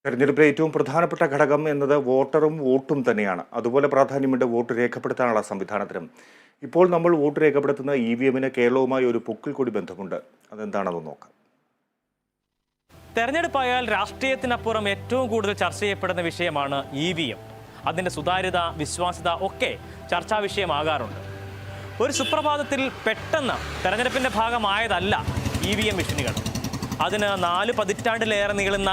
തെരഞ്ഞെടുപ്പിലെ ഏറ്റവും പ്രധാനപ്പെട്ട ഘടകം എന്നത് വോട്ടറും വോട്ടും തന്നെയാണ്. അതുപോലെ പ്രാധാന്യമുണ്ട് വോട്ട് രേഖപ്പെടുത്താനുള്ള സംവിധാനത്തിനും. ഇപ്പോൾ നമ്മൾ വോട്ട് രേഖപ്പെടുത്തുന്ന EVM-ന് കേരളവുമായി ഒരു പൊക്കിൾ കൂടി ബന്ധമുണ്ട്. അതെന്താണെന്ന് നോക്കാം. തെരഞ്ഞെടുപ്പായാൽ രാഷ്ട്രീയത്തിനപ്പുറം ഏറ്റവും കൂടുതൽ ചർച്ച ചെയ്യപ്പെടുന്ന വിഷയമാണ് EVM. അതിൻ്റെ സുതാര്യത, വിശ്വാസ്യത ഒക്കെ ചർച്ചാ വിഷയമാകാറുണ്ട്. ഒരു സുപ്രഭാതത്തിൽ പെട്ടെന്ന് തെരഞ്ഞെടുപ്പിൻ്റെ ഭാഗമായതല്ല EVM മെഷീനുകൾ. അതിന് 4 പതിറ്റാണ്ടിലേറെ നീളുന്ന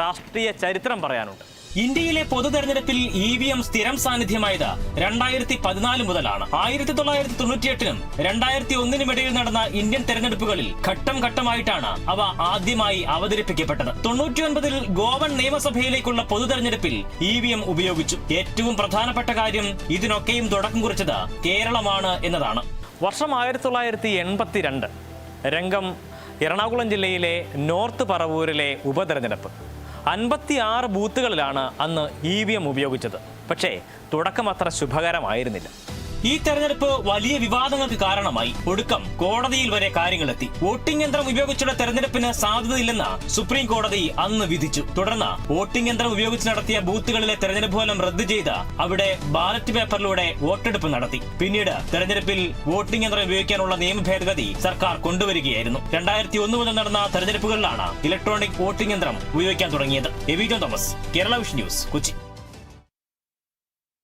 രാഷ്ട്രീയ ചരിത്രം പറയാനുണ്ട്. ഇന്ത്യയിലെ പൊതു തെരഞ്ഞെടുപ്പിൽ EVM സ്ഥിരം സാന്നിധ്യമായത് 2014 മുതലാണ്. 1998-നും 2001-നും ഇടയിൽ നടന്ന ഇന്ത്യൻ തെരഞ്ഞെടുപ്പുകളിൽ ഘട്ടം ഘട്ടമായിട്ടാണ് അവ ആദ്യമായി അവതരിപ്പിക്കപ്പെട്ടത്. 99-ൽ ഗോവൻ നിയമസഭയിലേക്കുള്ള പൊതു തെരഞ്ഞെടുപ്പിൽ EVM ഉപയോഗിച്ചു. ഏറ്റവും പ്രധാനപ്പെട്ട കാര്യം ഇതിനൊക്കെയും തുടക്കം കുറിച്ചത് കേരളമാണ് എന്നതാണ്. വർഷം 1982. രംഗം എറണാകുളം ജില്ലയിലെ നോർത്ത് പറവൂരിലെ ഉപതെരഞ്ഞെടുപ്പ്. 56 ബൂത്തുകളിലാണ് അന്ന് EVM ഉപയോഗിച്ചത്. പക്ഷേ തുടക്കം അത്ര ശുഭകരമായിരുന്നില്ല. ഈ തെരഞ്ഞെടുപ്പ് വലിയ വിവാദങ്ങൾക്ക് കാരണമായി. ഒടുക്കം കോടതിയിൽ വരെ കാര്യങ്ങളെത്തി. വോട്ടിംഗ് യന്ത്രം ഉപയോഗിച്ചുള്ള തെരഞ്ഞെടുപ്പിന് സാധ്യതയില്ലെന്ന് സുപ്രീം കോടതി അന്ന് വിധിച്ചു. തുടർന്ന് വോട്ടിംഗ് യന്ത്രം ഉപയോഗിച്ച് നടത്തിയ ബൂത്തുകളിലെ തെരഞ്ഞെടുപ്പ് ഫലം റദ്ദു ചെയ്ത് അവിടെ ബാലറ്റ് പേപ്പറിലൂടെ വോട്ടെടുപ്പ് നടത്തി. പിന്നീട് തെരഞ്ഞെടുപ്പിൽ വോട്ടിംഗ് യന്ത്രം ഉപയോഗിക്കാനുള്ള നിയമ ഭേദഗതി സർക്കാർ കൊണ്ടുവരികയായിരുന്നു. 2001 മുതൽ നടന്ന തെരഞ്ഞെടുപ്പുകളിലാണ് ഇലക്ട്രോണിക് വോട്ടിംഗ് യന്ത്രം ഉപയോഗിക്കാൻ തുടങ്ങിയത്. എവി John Thomas, Kerala vision news, Kochi.